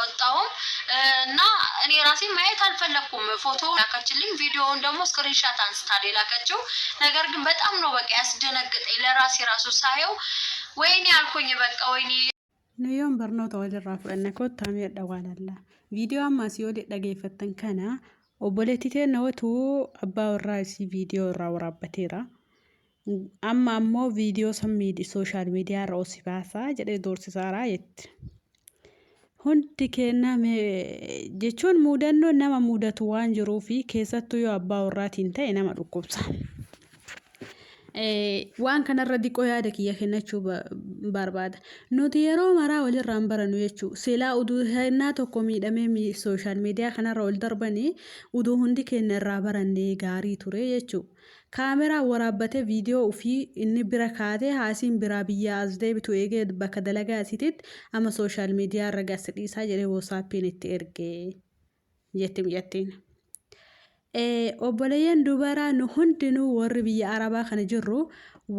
ያወጣው እና እኔ ራሴ ማየት አልፈለኩም ፎቶ ላከችልኝ ቪዲዮውን ደግሞ ስክሪንሻት አንስታ ላከችው ነገር ግን በጣም ነው በቃ ያስደነገጠኝ ለራሴ ራሱ ሳየው ወይኔ አልኩኝ በቃ ወይኔ ነዮም በርኖታ ወልራ ፍረነ ኮታም ያደዋላላ ቪዲዮ አማሲዮ ደገይፈተን ከና ኦቦሌቲቴ ነውቱ አባወራሲ ቪዲዮ ራውራበቴራ አማሞ ቪዲዮ ሰሚዲ ሶሻል ሚዲያ ሮሲባሳ ጀደ ዶርሲሳራ የት hundi kenna me jechuun mudannoo nama mudatu waan jiruu fi keessattuu yoo abbaa warraatiin ta'e nama dhukkubsa. Waan kanarra diqoo yaada kiyya kennachuu barbaada. Nuti yeroo maraa walirraan barannu jechuudha. Silaa uduu hennaa tokko miidhamee sooshaal miidiyaa kanarra wal darbanii uduu hundi keenya irraa barannee gaarii ture jechuudha. Kaameraa waraabbatee viidiyoo ofii inni bira kaatee haasiin biraa biyya as deebitu eegee bakka dalagaa asitti ama sooshaal miidiyaa irra gaazexeessaa jedhee WhatsAppiin itti ergee jettiin. Obboleeyyan dubaraa nu hundinuu warri biyya Arabaa kana jirru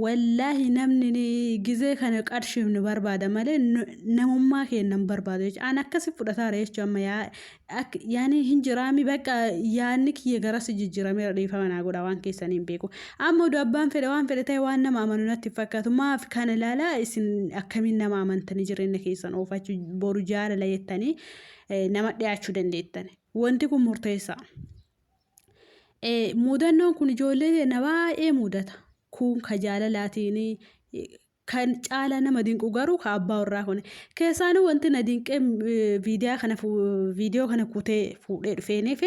wallahi namni gizee kana qarshiifnu barbaada malee namummaa keennan barbaadu jechuudha. Aan akkasi fudhataara jechuudha amma yaani hinjiraami bakka yaanni kiyya garas jijjiiramee dhiifamanaa godha waan keessaniin beeku. Amma oduu abbaan fedhe waan fedhe ta'e waan nama amanu natti fakkaatu maaf kana ilaalaa isin akkamiin nama amantanii jireenya keessan oofachuu boru jaalala jettanii nama dhiyaachuu dandeettan. Wanti kun murteessaa. Mudannoon kun ijoollee nabaa'ee mudata kun ka jaalalaatiin kan caala nama dinqu garuu ka abbaa warraa kun keessaanuu wanti na dinqee viidiyoo kana kutee fuudhee dhufeeneef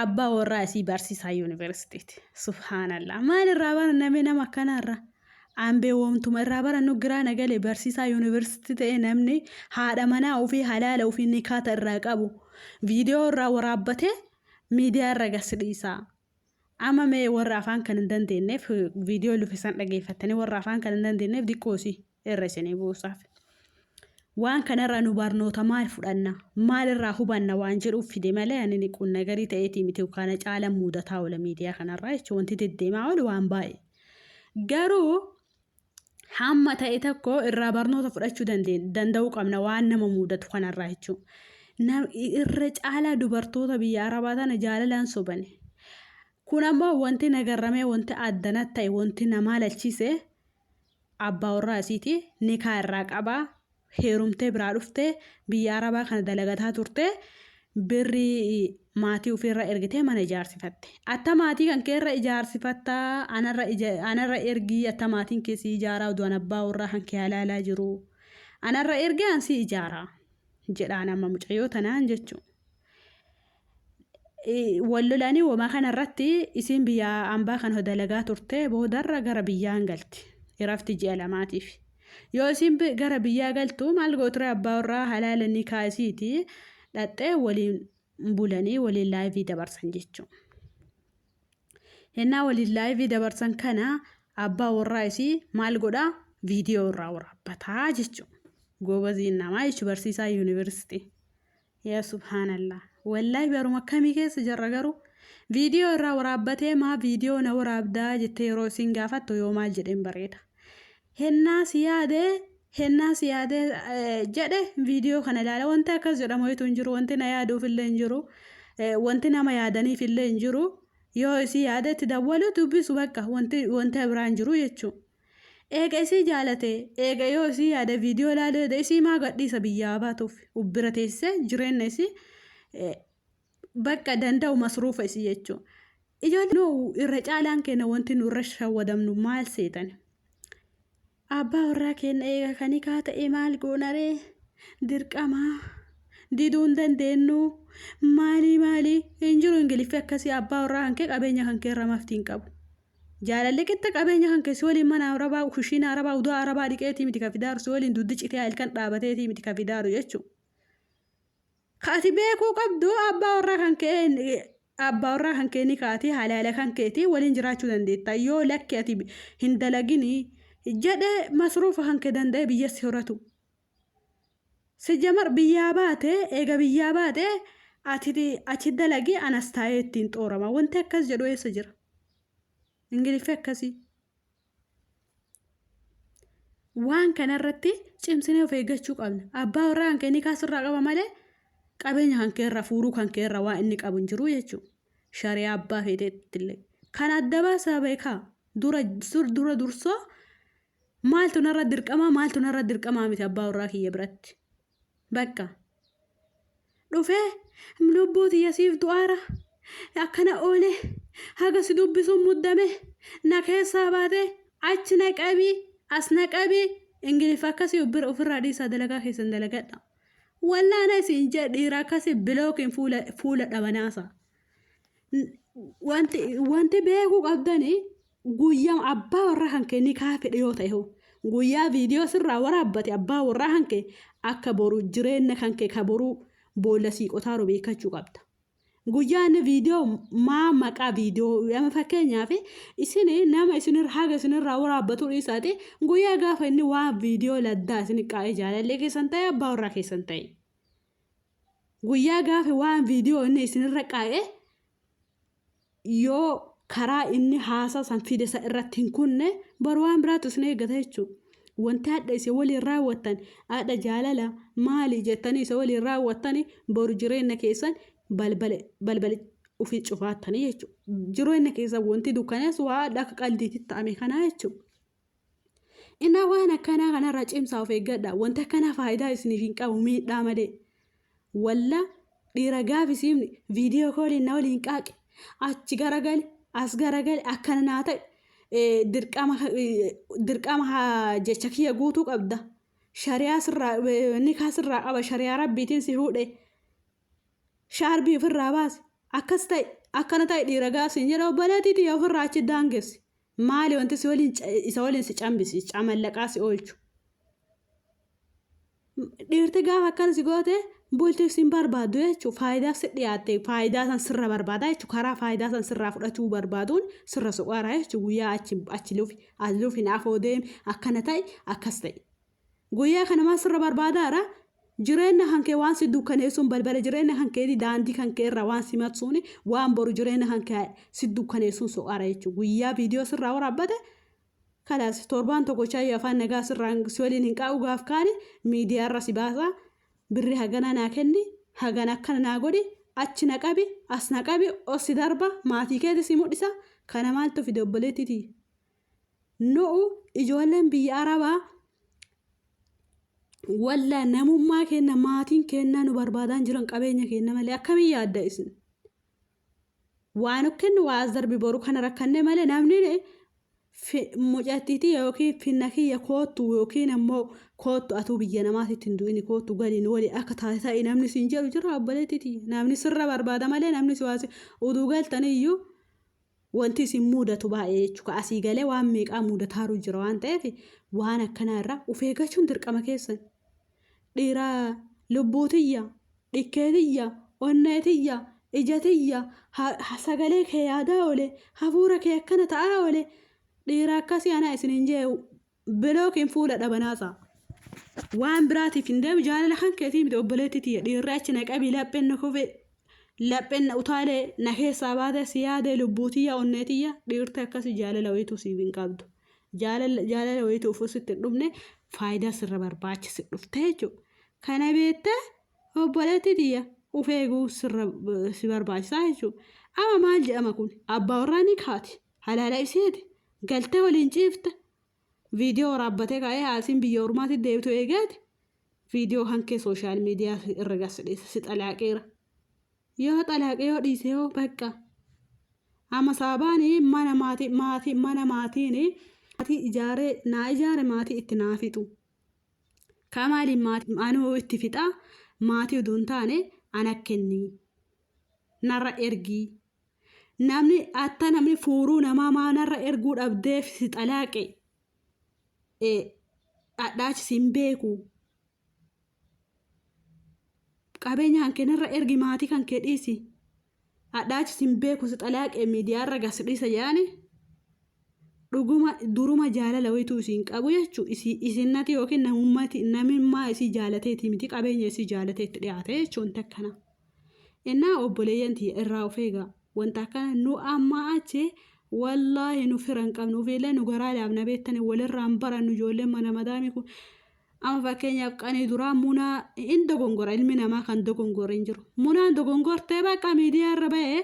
abbaa warraa isii barsiisaa yuunivarsiitiiti subhaanallah maal irraa baranname nama akkanarra ambee wamtuma irraa barannu giraa nagalee barsiisaa yuunivarsiitii ta'e namni haadha manaa ofii halaala ofii nikaata irraa qabu viidiyoo irraa waraabbatee miidiyaa irra gaazexeessaa amma mee warra afaan kan hin dandeenyeef viidiyoo lufisan dhageeffatanii warra afaan kan hin dandeenyeef diqqoosi irra isinii buusaaf waan kanarra nu barnoota maal fudhanna maal irraa hubanna waan jedhuuf fide malee ani kun nagarii ta'eetii miti kana caala mudataa wala miidiyaa kanarraa jechuun wanti deddeemaa ol waan baay'ee garuu hamma ta'e tokko irraa barnoota fudhachuu danda'uu qabna waan nama mudatu kanarraa jechuudha. Irra caalaa dubartoota biyya Arabaa tana jaalalaan sobane. Kun ammoo wanti nagarramee wanti addanat ta'e wanti nama laalchise abbaa warraa isiiti nikaa irraa qabaa heerumtee biraa dhuftee biyya Arabaa kana dalagataa turte birri maatii ofirra ergitee mana ijaarsifatte. Atta maatii kan keerra ijaarsifattaa anarra ergii atta maatiin keessi ijaaraa uduan abbaa warraa kan kee halaalaa jiru. Anarra ergee ansi ijaaraa. jedhaan amma mucayyoo tanaan jechuun wallolanii wama kanarratti isin biyya ambaa kan dalagaa turte boodarra gara biyyaan galti irafti ji'a lamaatiif yoo isin gara biyyaa galtu maal gooture abbaa warraa halaala nikaasiiti dhaxxee waliin bulanii waliin laayivii dabarsan jechuun hennaa waliin laayivii dabarsan kana abbaa warraa isii maal godhaa viidiyoo irraa waraabbataa jechuun gobaziin namaa ichi barsiisaa yuunivarsiitii yaa subhaanallah wallahi baruma akkamii keessa jirra garuu viidiyoo irraa waraabbatee maa viidiyoo na waraabdaa jettee yeroo isin gaafattu yoo maal jedheen bareeda hennaa siyaadee jedhe viidiyoo kana ilaala wanti akkas jedhamu hin jiru wanti na yaaduuf illee hin jiru wanti nama yaadaniif illee hin jiru yoo isii yaadetti dawwalu dubbisu bakka wanti biraan jiru jechuudha. Eega isii jaalate eega yoo isii yaada viidiyoo ilaalee isii maa gadhiisa biyyaa baatuuf ubbira teessee jireenya isii bakka danda'u masruufa isii jechuudha. Ijoollee irra caalaan keenya wanti nurra shawwadamnu maal seetan abbaa warraa keenya eega kanii kaa ta'e maal goonaree dirqamaa diduun dandeenyu maali hin jiru ingiliffi akkasii abbaa warraa kan kee qabeenya kan kee irra maftiin qabu. Jaalalli qitta qabeenya kan keessi waliin mana Arabaa kushiina Arabaa uduu Arabaa dhiqeetii miti kafidaaru si waliin duddi citee halkan dhaabateetii miti kafidaaru jechuudha. Kaati beekuu qabdu abbaa warraa kan kee ni kaati halaala kan keetii waliin jiraachuu dandeetta yoo lakki ati hin dalagini jedhe masruufa kan kee danda'e biyya si horatu. Si jamar biyyaa baate eega biyyaa baate ati dalagi anas taa'ee ittiin xoorama wanti akkas jedhu eessa jira. ingiliffi akkasii waan kanarratti cimsinee of eeggachuu qabna abbaa warraa kan kee ni kaasirraa qaba malee qabeenya kan keerra fuuruu kan keerra waa inni qabu hin jiru jechuudha. Shariyaa abbaa feeteettillee kan adda baasaa beekaa dura dursoo maaltu narra dirqamaa miti abbaa warraa kiyya biratti bakka dhufee lubbuu tiyya siif du'aara akkana oole haga si dubbisuun muddame na keessaa baate achi na qabii as na qabii ingiliffa akkasii ofirraa dhiisaa dalagaa keessan dalagadha. Wallaana isin jedhiira akkasii bilookiin fuula dhabanaasa. Wanti beekuu qabdanii guyyaa abbaa warraa kan kenni kaafedhe yoo ta'e guyyaa viidiyoo sirraa waraabbate abbaa warraa kan kee akka boru jireenya kan kee ka boru boolla siiqotaa beekachuu qabda. Guyyaa inni viidiyoo maqaa viidiyoo nama fakkeenyaaf isin nama isinirraa waraabbatu dhiisaati guyyaa gaafa inni waan viidiyoo laddaa isin qaa'ee jaalallee keessan ta'e abbaa warraa keessan ta'e. Guyyaa gaafa waan viidiyoo inni isinirra qaa'ee yoo karaa inni haasaa san fide isa irratti hin kunne boru waan biraatu isin eeggata jechuudha. Wanti hadha isa waliin raawwattan hadha jaalala maali jettanii isa waliin raawwattanii boru jireenya keessan balbala ofii cufaattanii jechuudha. Jireenya keessan wanti dukkaneessu waa akka qaldiitti ta'ame kanaa jechuudha. Innaa waan akkanaa kanarraa cimsaa of eeggadha. Wanti akkanaa faayidaa isiniif hin qabu miidhaa malee. Walla dhiira gaafisiifni viidiyoo kooliin na waliin qaaqe achi garagali as garagali akkana naa ta'e dirqama jecha kiyya guutuu qabda. Shariyaa sirraa nikaa sirraa qaba shariyaa rabbiitiin si fuudhe shaarbii ofirraa baase akkas ta'e akkana ta'e dhiira gaafsiin jedha obbolaatiitii ofirraa achi daangessi. Maali wanti isa waliin si cambisi camallaqaa si oolchu. Dhiirti gaafa akkana si goote bultiif sin barbaadu jechuudha. Faayidaa si dhiyaatte faayidaa san sirra barbaada jechuudha. Karaa faayidaa san sirraa fudhachuu barbaaduun sirra soqaaraa jechuudha. Guyyaa achi lufi naafoo deeme akkana ta'e akkas ta'e. Guyyaa kana maal sirra barbaadaara jireenya hankee waan si dukkaneessuun balbala jireenya hankeeti daandii hankee irraa waan si matsuun waan boru jireenya hankee si dukkaneessuun soqaaraa jechuudha. Guyyaa viidiyoo sirraa waraabbate kalaas torbaan tokko chaayii afaan nagaa sirraan si waliin hin qabu gaaf kaani miidiyaa irra si baasaa. Birri hagana naa kenni hagana akkana naa godhi achi na qabi as na qabi osi darba maatii keetti si mudhisa kana maaltu fide obboleettiti. Nu'u ijoolleen biyya arabaa walla namummaa kenna maatiin kenna nu barbaadaan jiran qabeenya kenna malee akkamii yaadda isin. Waan kennu waa as darbi boru kana rakkanne malee namni mucattiitii yookiin finna kiyya koottu yookiin ammoo koottu atuu biyya namaatitti hin du'ini koottu galiin walii akka taatee namni siin jedhu jira obboleettiiti. Namni sirra barbaada malee namni si waasi uduu galtaniyyuu wanti isin mudatu baay'ee jechuudha. Asii galee waan meeqaa mudataaru jira waan ta'eef waan akkanaarraa of eeggachuun dirqama keessan. Dhiiraa lubbuutiyya dhikkeetiyya onneetiyya ijatiyya sagalee kee yaadaa oole hafuura kee akkana ta'aa oole. Dhiira akkasii ana isiniin jee bilookiin fuula dhabanaasa. Waan biraatiif hin deemu jaalala kan keetii miti obboleettiti dhiirri achi na qabii laphenna kufe laphenna utaalee na keessaa baate si yaadee lubbuutiyya onneetiyya dhiirti akkasii jaalala wayituu siif hin qabdu. Jaalala wayituu ufusitti hin dhufne faayidaa sirra barbaachisi dhufte jechuudha. Kana beektee obboleettitiyya of eeguu sirra si barbaachisaa jechuudha. Ama maal jedhama kun abbaa warraa ni kaati halaala isiiti. Galtee waliin ciifte viidiyoo waraabbatee kaa'ee haasiin biyya ormaatti deebitu eegaati viidiyoo hankee sooshaal miidiyaa irra gasdheessa si xalaaqeera yoo xalaaqee yoo dhiise yoo bakka ama saabaanii mana maatiin ijaare maatii itti naafitu kamaaliin maatii anuu itti fixaa maatii uduun taane ana kenni narra ergii. Namni fuuruu namaa maanarra erguu dhabdeef si xalaaqe dhadhaachi sin beeku qabeenya hankenarra ergi maatii kan kee dhiisi dhadhaachi sin beeku si xalaaqe miidiyaarra gasdhiisa yaani dhuguma duruma jaalala wayituu isin qabu jechuu isinnati yookiin namummaa isii jaalateeti miti qabeenya isii jaalateetti dhiyaate jechuun takkana. Innaa obboleeyyanti irraa of eegaa. Wanta kana nu amma achi wallaahi nu firan qabnu fiilee nu garaa laafna beektanii walirraan barannu ijoolleen mana madaamii kun amma fakkeenyaaf qanii duraa munaa hin dogongora ilmi namaa kan dogongora hin jiru munaan dogongortee bakka miidiyaa irra ba'ee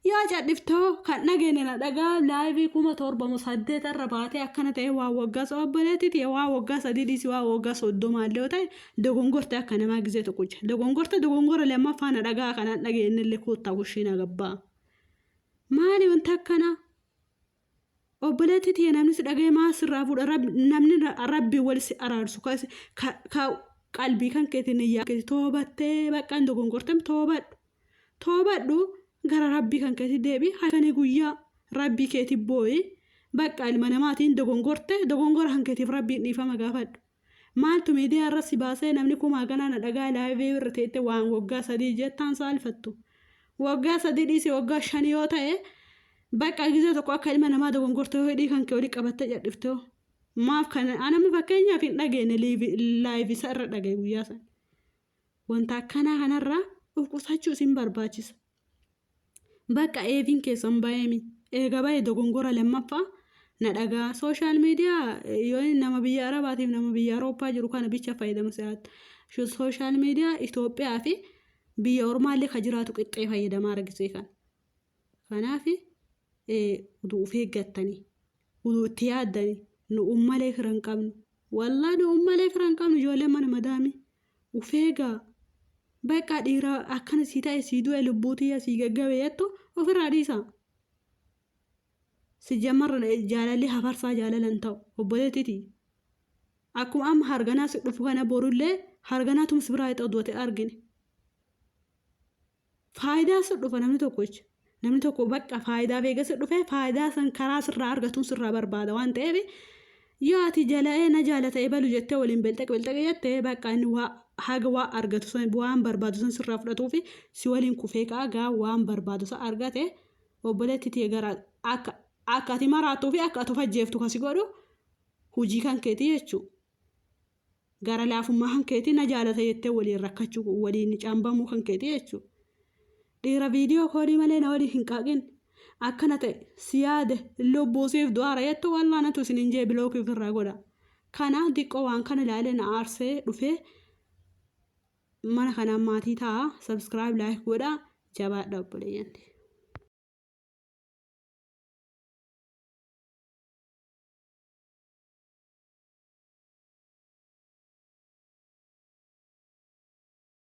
yaa cadhiftoo kan dhageenya na dhagaa laayivii 7,800 irra baatee akkana ta'e waa waggaa sobboleetiiti waa waggaa 3 waa waggaa 30 illee ta'e dogongortee akka namaa gizee tokko jira dogongora lammaffaa na dhagaa kanaan dhageenya illee kuuttaa kushiina gabbaa maali wanta akkana obboleetiiti namni si dhagee maasirraa fuudha namni rabbii wal si araarsu ka qalbii kan keetiin iyyaa toobattee bakka dogongortem toobadhu gara rabbii kan keetii deebi halkanii guyyaa rabbii keetii booyi bakka ilma namaatiin dogongora kan keetiif rabbiin dhiifama gaafadhu maaltu miidiyaa irra si baasee namni kumaa ganaa na dhagaa laayivii irra teette waan waggaa 3 jettaan saalfattu waggaa 3 dhiisii waggaa 5 yoo ta'e bakka gizee tokko akka ilma namaa dogongortee hidhii kan kee olii qabattee cadhiftee maaf kana anama fakkeenyaaf hin dhageenye laayivii isa irra dhagee guyyaa san wanta akkanaa kanarraa of qusachuu isin barbaachisa bakka eeviin keessan baay'eemi eega baay'ee dogongora lammaffaa na dhagaa sooshaal miidiyaa yoo nama biyya arabaatiif nama biyya awurooppaa jiru kana bicha fayyadamu se'aatti sooshaal miidiyaa Itoophiyaa fi biyya ormaallee ka jiraatu qixxee fayyadamaa argisee kanaaf uduu of eeggattanii uduu itti yaaddanii nu ummalee firan qabnu wallaa nu ummalee firan qabnu ijoollee mana madaami of eegaa bakka dhiiraa akkana sii ta'e sii du'e lubbuutiyya sii gaggabeeyattu ofirraa dhiisa si jammarra jaalalli hafarsaa jaalalan ta'u obboleetiti akkuma amma harganaa si dhufu kana borullee harganaatum si biraa ta'u du'ate argine faayidaa si dhufa namni tokko bakka faayidaa beeka si dhufe faayidaa san karaa sirraa argatuun sirraa barbaada waan ta'eef yoo ati jala'ee na jaalata ebalu jettee waliin belxaqe jettee bakka inni haga waa argatu san waan barbaadu san sirraa fudhatuu fi si waliin kufee kaagaa waan barbaadu san argate obboleettii gara akka ati maraatuu fi akka ati fajjeeftu kasi godhu hojii kan keetii jechuu gara laafummaa kan keetii na jaalata jettee waliin rakkachuu waliin caambamuu kan keetii jechuu dhiira viidiyoo koodii malee na waliin hin qaaqin akkana ta'e siyaade lubbuusiif du'aara jettu wallaanatu isin hin jee bilookii ofirraa godha kana diqqoo waan kana ilaalee na aarsee dhufee mana kanaan maatii ta'a subscribe like godha jabaadha obboleeyyanti